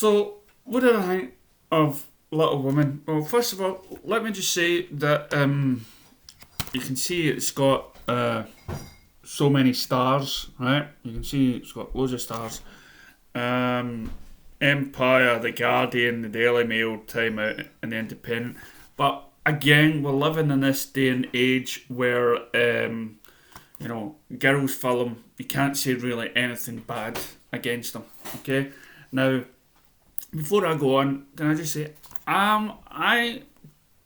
So, what did I think of Little Women? Well, first of all, let me just say that you can see it's got so many stars, right? You can see it's got loads of stars. Empire, The Guardian, The Daily Mail, Time Out, and The Independent. But again, we're living in this day and age where, girls film, you can't say really anything bad against them, okay? Now, before I go on, can I just say, I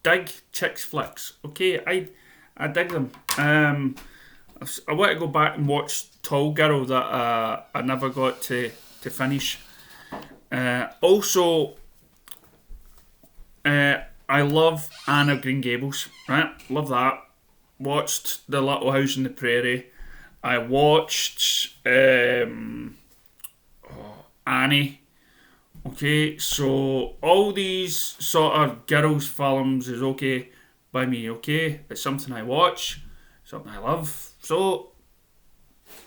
dig chicks flicks, okay? I dig them. I want to go back and watch Tall Girl that I never got to finish. Also, I love Anne of Green Gables, right? Love that. Watched The Little House on the Prairie. I watched Annie. Okay, so all these sort of girls' films is okay by me, okay? It's something I watch, something I love. So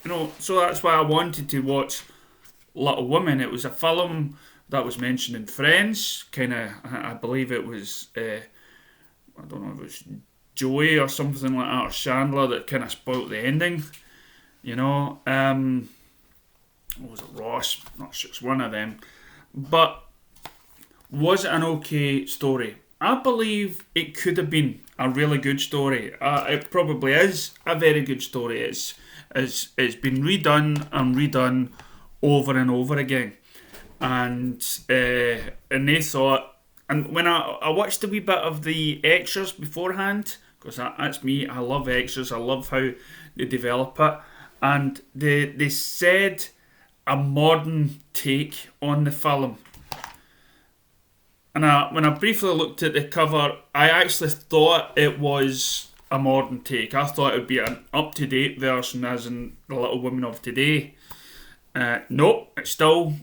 that's why I wanted to watch Little Women. It was a film that was mentioned in Friends. I believe it was, I don't know if it was Joey or something like that, or Chandler, that kind of spoilt the ending. What was it, Ross? Not sure, it's one of them. But was it an okay story? I believe it could have been a really good story. It probably is a very good story. It's been redone and redone over and over again. And they thought, and when I watched a wee bit of the extras beforehand, because that's me, I love extras, I love how they develop it, and they said a modern take on the film. And when I briefly looked at the cover, I actually thought it was a modern take. I thought it would be an up-to-date version, as in The Little Women of today. Nope, it's still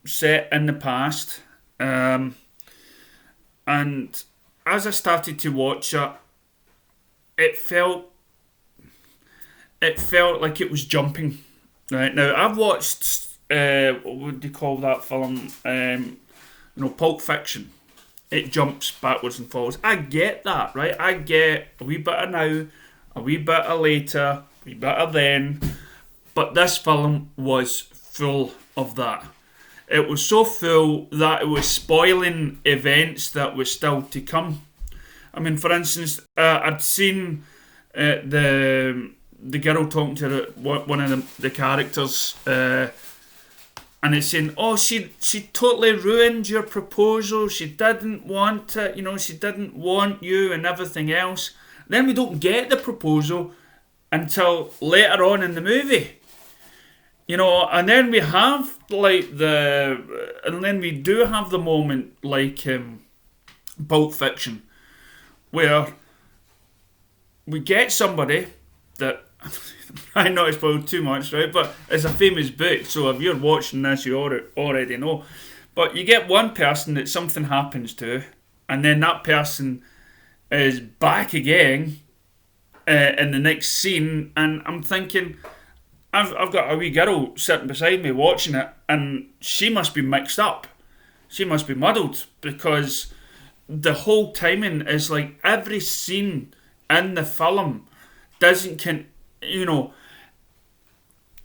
set in the past. And as I started to watch it, it felt like it was jumping. Right now, I've watched what would you call that film? Pulp Fiction. It jumps backwards and forwards. I get that, right? I get a wee bit of now, a wee bit of later, a wee bit of then. But this film was full of that. It was so full that it was spoiling events that were still to come. I mean, for instance, I'd seen the girl talking to one of the characters, and it's saying, "Oh, she totally ruined your proposal. She didn't want it. She didn't want you and everything else." Then we don't get the proposal until later on in the movie. And then we have and then we do have the moment like Pulp Fiction, where we get somebody that I know it's spoiled too much, right? But it's a famous book, so if you're watching this, you already know. But you get one person that something happens to, and then that person is back again in the next scene, and I'm thinking, I've got a wee girl sitting beside me watching it, and she must be mixed up. She must be muddled, because the whole timing is like every scene in the film doesn't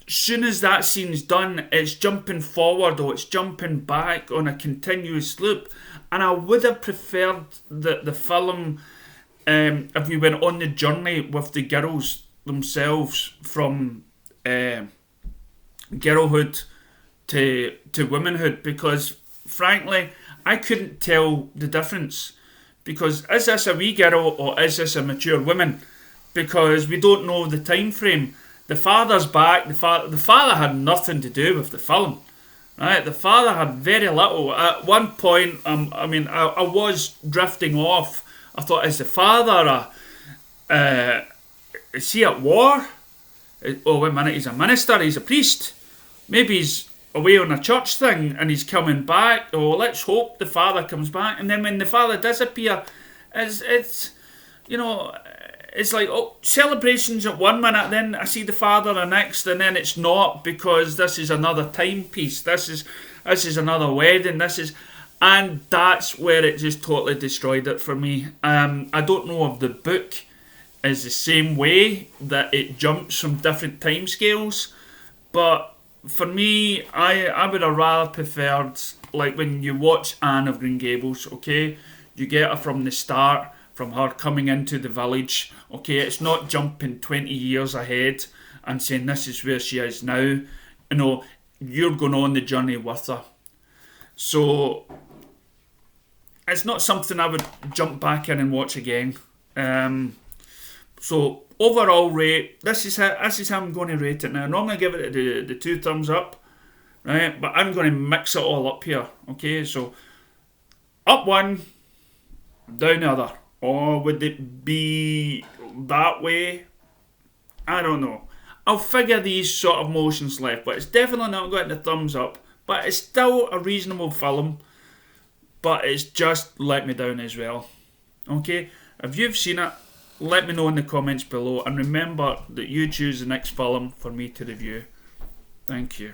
soon as that scene's done, it's jumping forward or it's jumping back on a continuous loop. And I would have preferred the film if we went on the journey with the girls themselves from girlhood to womanhood, because frankly I couldn't tell the difference, because is this a wee girl or is this a mature woman, because we don't know the time frame. The father's back. The father had nothing to do with the film, right? The father had very little. At one point, I was drifting off. I thought, is the father is he at war? Oh, wait a minute, he's a minister, he's a priest. Maybe he's away on a church thing and he's coming back. Oh, let's hope the father comes back. And then when the father disappears, it's like, oh, celebrations at 1 minute, then I see the father the next, and then it's not, because this is another timepiece. This This is another wedding. And that's where it just totally destroyed it for me. I don't know if the book is the same way, that it jumps from different timescales, but for me, I would have rather preferred, like when you watch Anne of Green Gables, okay, you get her from the start, from her coming into the village, okay, it's not jumping 20 years ahead and saying this is where she is now. You know, you're going on the journey with her. So it's not something I would jump back in and watch again. So overall rate, this is how I'm going to rate it now. Normally I give it the 2 thumbs up, right? But I'm going to mix it all up here. Okay, so up 1, down the other. Or would it be that way? I don't know. I'll figure these sort of motions left, but it's definitely not getting the thumbs up. But it's still a reasonable film, but it's just let me down as well. Okay, if you've seen it, let me know in the comments below, and remember that you choose the next film for me to review. Thank you.